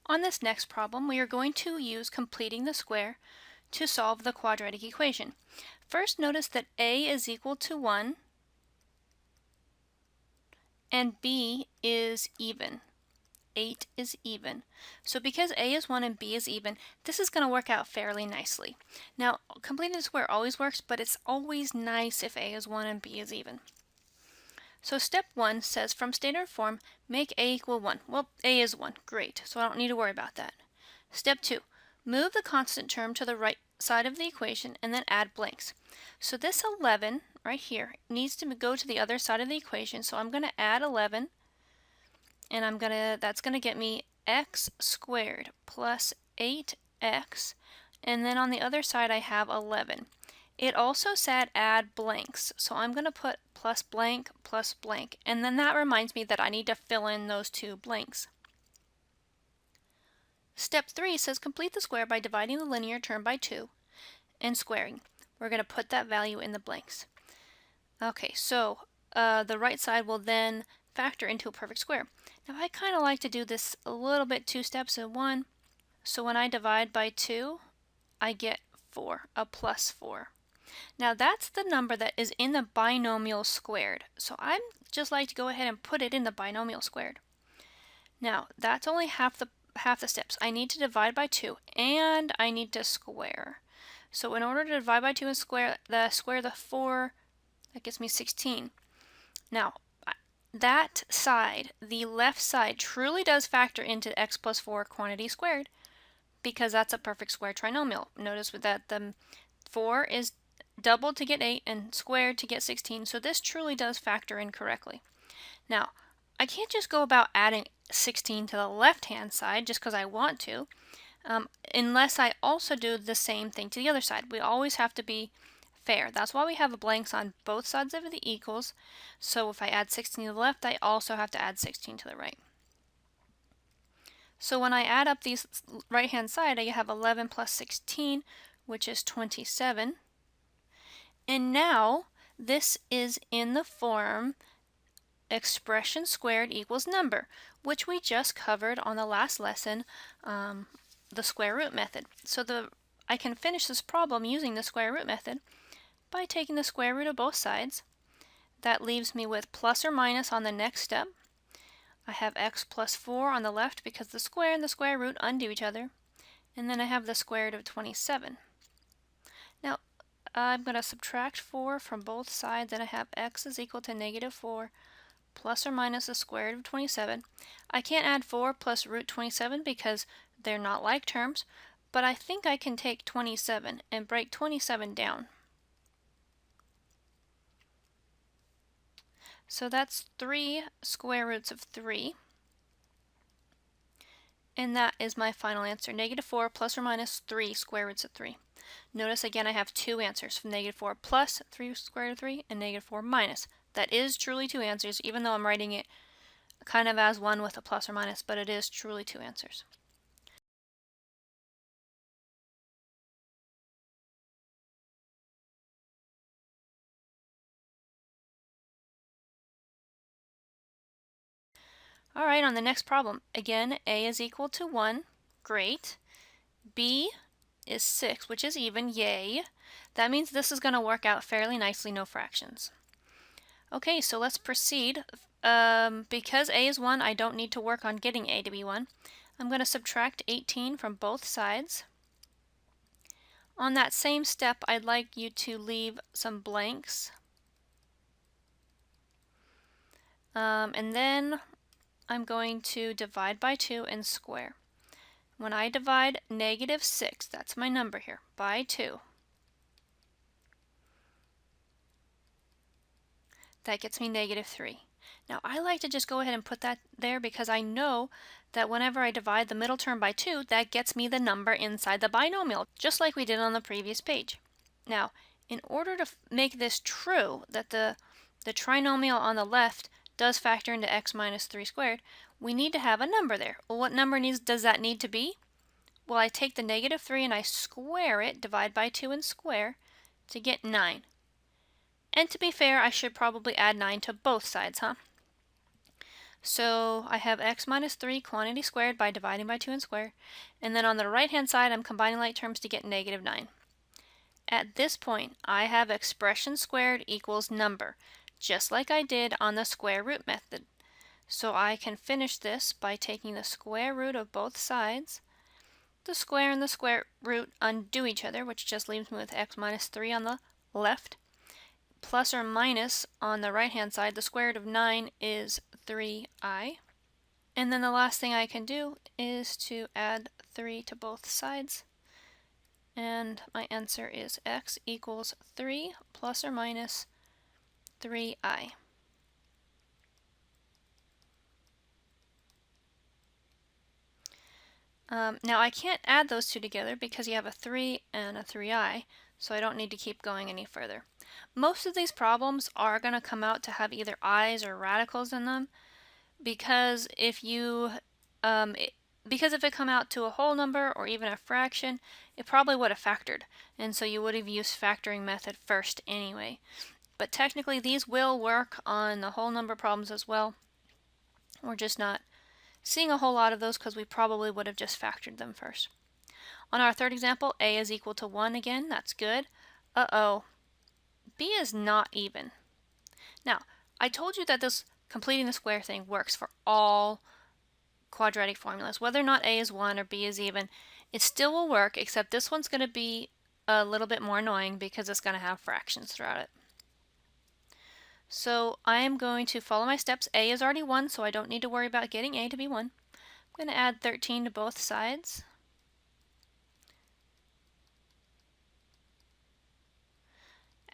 On this next problem, we are going to use completing the square to solve the quadratic equation. First, notice that a is equal to 1 and b is even. 8 is even. So because a is 1 and b is even, this is going to work out fairly nicely. Now, completing the square always works, but it's always nice if a is 1 and b is even. So step 1 says, from standard form, make a equal 1. Well, a is 1. Great. So I don't need to worry about that. Step 2, move the constant term to the right side of the equation and then add blanks. So this 11 right here needs to go to the other side of the equation. So I'm going to add 11, and that's going to get me x squared plus 8x, and then on the other side I have 11. It also said add blanks, so I'm going to put plus blank, and then that reminds me that I need to fill in those two blanks. Step 3 says complete the square by dividing the linear term by 2 and squaring. We're going to put that value in the blanks. Okay, so the right side will then factor into a perfect square. Now I kind of like to do this a little bit 2 steps in one. So when I divide by 2, I get 4, a plus 4. Now that's the number that is in the binomial squared. So I'd just like to go ahead and put it in the binomial squared. Now that's only half the steps. I need to divide by 2 and I need to square. So in order to divide by 2 and square the 4, that gives me 16. Now that side, the left side, truly does factor into x plus 4 quantity squared because that's a perfect square trinomial. Notice that the 4 is doubled to get 8 and squared to get 16, so this truly does factor in correctly. Now, I can't just go about adding 16 to the left-hand side just because I want to, unless I also do the same thing to the other side. We always have to be fair. That's why we have blanks on both sides of the equals. So if I add 16 to the left, I also have to add 16 to the right. So when I add up these right-hand side, I have 11 plus 16, which is 27. And now this is in the form expression squared equals number, which we just covered on the last lesson, the square root method. So I can finish this problem using the square root method by taking the square root of both sides. That leaves me with plus or minus on the next step. I have x plus 4 on the left because the square and the square root undo each other. And then I have the square root of 27. Now, I'm going to subtract 4 from both sides, and I have x is equal to negative 4 plus or minus the square root of 27. I can't add 4 plus root 27 because they're not like terms, but I think I can take 27 and break 27 down. So that's 3 square roots of 3. And that is my final answer, negative 4 plus or minus 3 square roots of 3. Notice again I have two answers, from negative 4 plus 3 square root of 3 and negative 4 minus. That is truly two answers, even though I'm writing it kind of as one with a plus or minus, but it is truly two answers. Alright, on the next problem, again, a is equal to 1, great. B is 6, which is even, yay. That means this is going to work out fairly nicely, no fractions. Okay, so let's proceed. Because a is 1, I don't need to work on getting a to be 1. I'm going to subtract 18 from both sides. On that same step, I'd like you to leave some blanks. And then I'm going to divide by 2 and square. When I divide negative 6, that's my number here, by 2, that gets me negative 3. Now I like to just go ahead and put that there because I know that whenever I divide the middle term by 2, that gets me the number inside the binomial, just like we did on the previous page. Now, in order to make this true, that the trinomial on the left does factor into x minus 3 squared, we need to have a number there. Well, what number does that need to be? Well, I take the negative 3 and I square it, divide by 2 and square, to get 9. And to be fair, I should probably add 9 to both sides, huh? So I have x minus 3 quantity squared by dividing by 2 and square. And then on the right hand side, I'm combining like terms to get negative 9. At this point, I have expression squared equals number, just like I did on the square root method. So I can finish this by taking the square root of both sides. The square and the square root undo each other, which just leaves me with x minus 3 on the left. Plus or minus on the right hand side, the square root of 9 is 3i. And then the last thing I can do is to add 3 to both sides. And my answer is x equals 3 plus or minus 3i. Now I can't add those two together because you have a 3 and a 3i, so I don't need to keep going any further. Most of these problems are going to come out to have either i's or radicals in them, because if it come out to a whole number or even a fraction, it probably would have factored, and so you would have used factoring method first anyway. But technically these will work on the whole number problems as well. We're just not seeing a whole lot of those because we probably would have just factored them first. On our third example, a is equal to 1 again. That's good. Uh-oh. b is not even. Now, I told you that this completing the square thing works for all quadratic formulas. Whether or not a is 1 or b is even, it still will work, except this one's going to be a little bit more annoying because it's going to have fractions throughout it. So I am going to follow my steps. A is already 1, so I don't need to worry about getting a to be 1. I'm going to add 13 to both sides.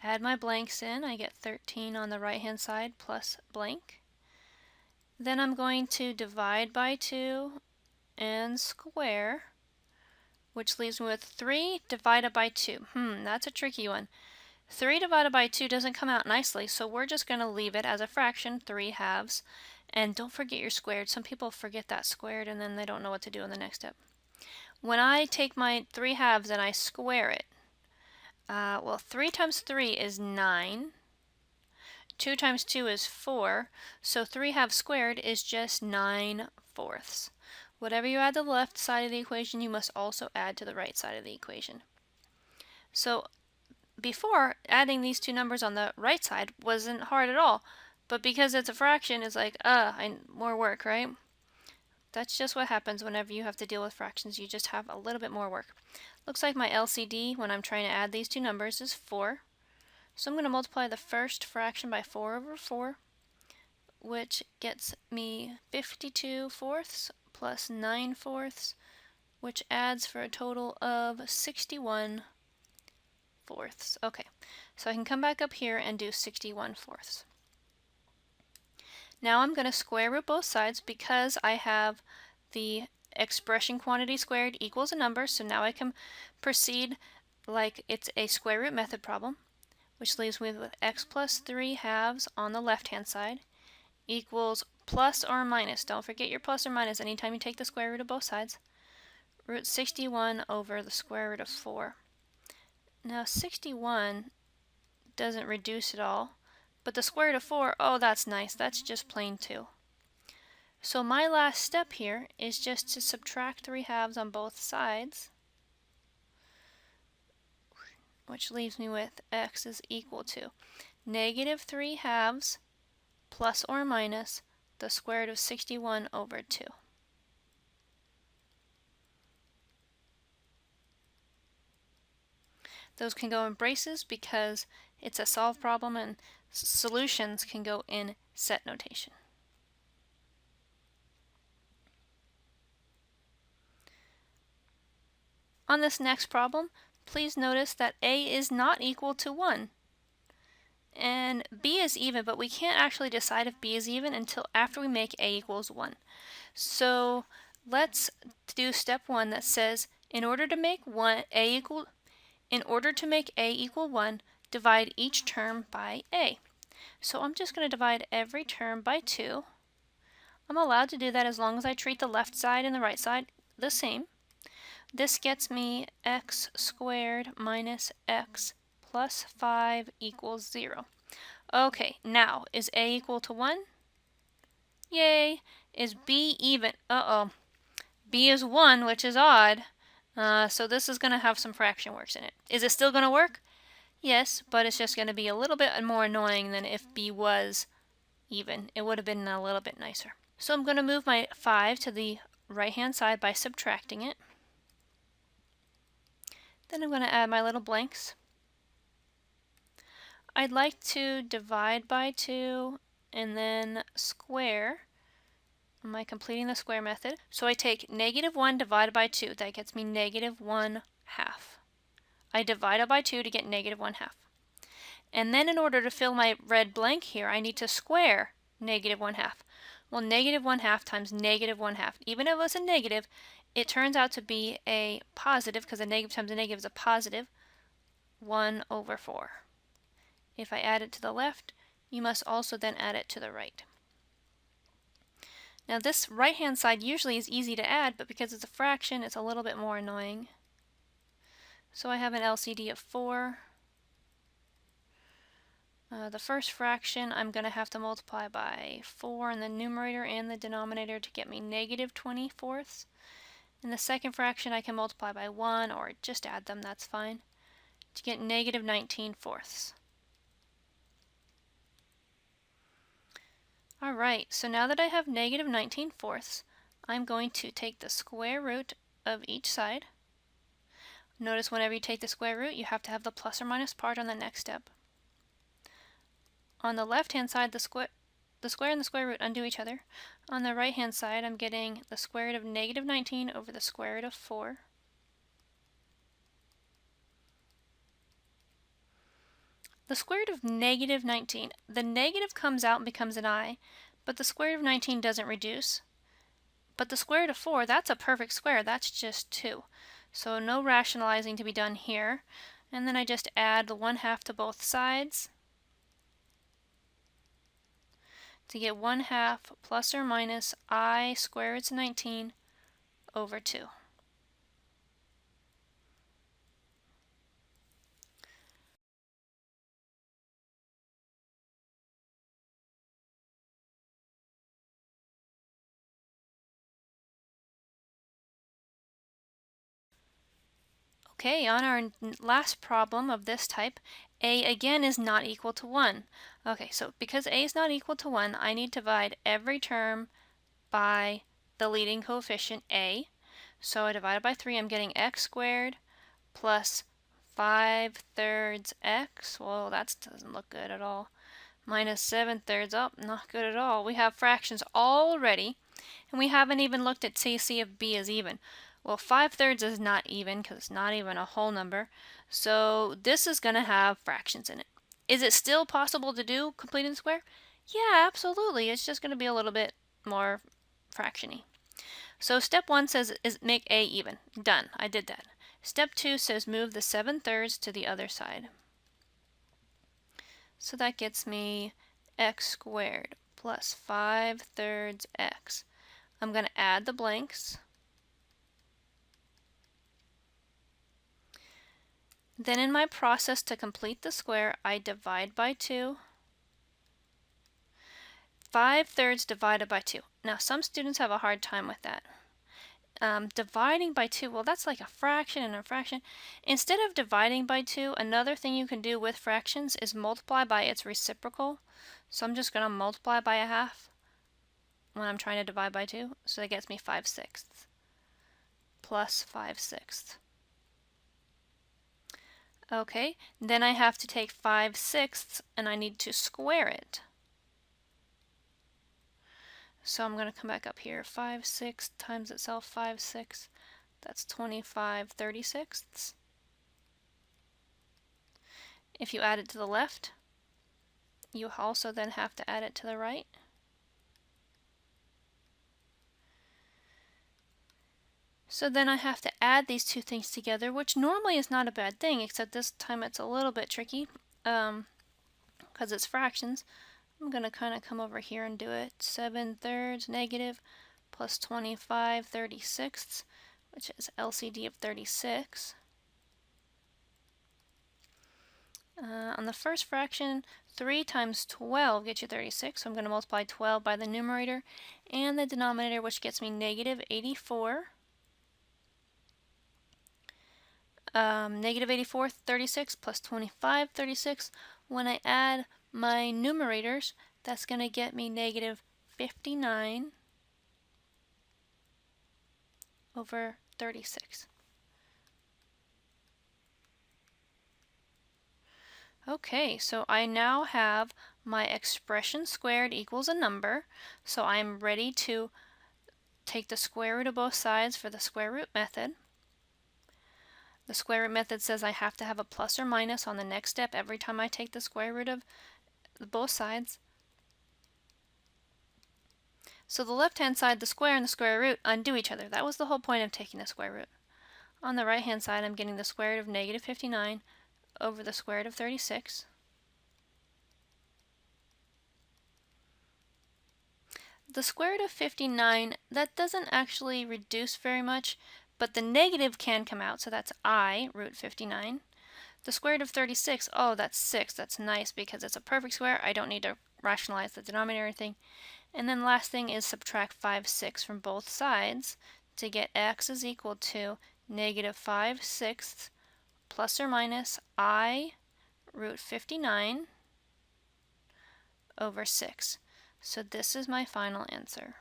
Add my blanks in. I get 13 on the right hand side plus blank. Then I'm going to divide by 2 and square, which leaves me with 3 divided by 2. That's a tricky one. 3 divided by 2 doesn't come out nicely, so we're just going to leave it as a fraction, 3 halves. And don't forget your squared. Some people forget that squared and then they don't know what to do in the next step. When I take my 3 halves and I square it, 3 times 3 is 9. 2 times 2 is 4, so 3 halves squared is just 9 fourths. Whatever you add to the left side of the equation, you must also add to the right side of the equation. So before, adding these two numbers on the right side wasn't hard at all, but because it's a fraction, it's like, more work, right? That's just what happens whenever you have to deal with fractions. You just have a little bit more work. Looks like my LCD when I'm trying to add these two numbers is 4. So I'm going to multiply the first fraction by 4 over 4, which gets me 52 fourths plus 9 fourths, which adds for a total of 61 fourths. Okay, so I can come back up here and do 61 fourths. Now I'm going to square root both sides because I have the expression quantity squared equals a number, so now I can proceed like it's a square root method problem, which leaves me with x plus 3 halves on the left hand side equals plus or minus. Don't forget your plus or minus anytime you take the square root of both sides. Root 61 over the square root of 4. Now 61 doesn't reduce at all, but the square root of 4, oh that's nice, that's just plain 2. So my last step here is just to subtract 3 halves on both sides, which leaves me with x is equal to negative 3 halves plus or minus the square root of 61 over 2. Those can go in braces because it's a solved problem, and solutions can go in set notation. On this next problem, please notice that a is not equal to 1. And b is even, but we can't actually decide if b is even until after we make a equals 1. So let's do step 1 that says in order to make a equal 1, divide each term by a. So I'm just going to divide every term by 2. I'm allowed to do that as long as I treat the left side and the right side the same. This gets me x squared minus x plus 5 equals 0. Okay, now is a equal to 1? yay, is b even? Uh-oh. B is 1, which is odd. So this is going to have some fraction works in it. Is it still going to work? Yes, but it's just going to be a little bit more annoying than if B was even. It would have been a little bit nicer. So I'm going to move my 5 to the right-hand side by subtracting it. Then I'm going to add my little blanks. I'd like to divide by 2 and then square. Am I completing the square method? So I take -1 divided by 2. That gets me -1/2. I divide it by 2 to get -1/2. And then in order to fill my red blank here, I need to square -1/2. Well, -1/2 times -1/2. Even if it was a negative, it turns out to be a positive, because a negative times a negative is a positive, 1/4. If I add it to the left, you must also then add it to the right. Now this right-hand side usually is easy to add, but because it's a fraction, it's a little bit more annoying. So I have an LCD of 4. The first fraction I'm going to have to multiply by 4 in the numerator and the denominator to get me -20/4. In the second fraction I can multiply by 1 or just add them, that's fine, to get -19/4. Alright, so now that I have -19/4, I'm going to take the square root of each side. Notice whenever you take the square root, you have to have the plus or minus part on the next step. On the left-hand side, the square and the square root undo each other. On the right-hand side, I'm getting the square root of -19 over the square root of 4. The square root of -19, the negative comes out and becomes an I, but the square root of 19 doesn't reduce. But the square root of 4, that's a perfect square, that's just 2. So no rationalizing to be done here. And then I just add the 1/2 to both sides to get 1/2 plus or minus I square root of 19 over 2. Okay, on our last problem of this type, a again is not equal to 1. Okay, so because a is not equal to 1, I need to divide every term by the leading coefficient a. So I divide it by 3, I'm getting x squared plus 5/3 x. Well, that doesn't look good at all. Minus 7/3, oh, not good at all. We have fractions already, and we haven't even looked at see if b is even. Well, 5/3 is not even because it's not even a whole number. So this is going to have fractions in it. Is it still possible to do completing the square? Yeah, absolutely. It's just going to be a little bit more fractiony. So step 1 says is make a even. Done. I did that. Step 2 says move the 7/3 to the other side. So that gets me x squared plus 5/3 x. I'm going to add the blanks. Then in my process to complete the square, I divide by 2. 5/3 divided by 2. Now some students have a hard time with that. Dividing by 2, well, that's like a fraction and a fraction. Instead of dividing by 2, another thing you can do with fractions is multiply by its reciprocal. So I'm just going to multiply by 1/2 when I'm trying to divide by 2. So that gets me 5/6 plus 5/6. Okay, then I have to take 5/6 and I need to square it. So I'm going to come back up here. 5/6 times itself, 5/6. That's 25/36. If you add it to the left, you also then have to add it to the right. So then I have to add these two things together, which normally is not a bad thing, except this time it's a little bit tricky because it's fractions. I'm going to kind of come over here and do it. 7/3 negative plus 25/36, which is LCD of 36. On the first fraction, 3 times 12 gets you 36, so I'm going to multiply 12 by the numerator and the denominator, which gets me negative 84. Negative 84, 36 plus 25, 36. When I add my numerators, that's going to get me negative 59 over 36. Okay, so I now have my expression squared equals a number, so I'm ready to take the square root of both sides for the square root method. The square root method says I have to have a plus or minus on the next step every time I take the square root of both sides. So the left-hand side, the square and the square root undo each other. That was the whole point of taking the square root. On the right-hand side, I'm getting the square root of negative 59 over the square root of 36. The square root of 59, that doesn't actually reduce very much, but the negative can come out, so that's I, root 59. The square root of 36, oh, that's 6. That's nice because it's a perfect square. I don't need to rationalize the denominator or anything. And then last thing is subtract 5 6 from both sides to get x is equal to negative 5 6 plus or minus I root 59 over 6. So this is my final answer.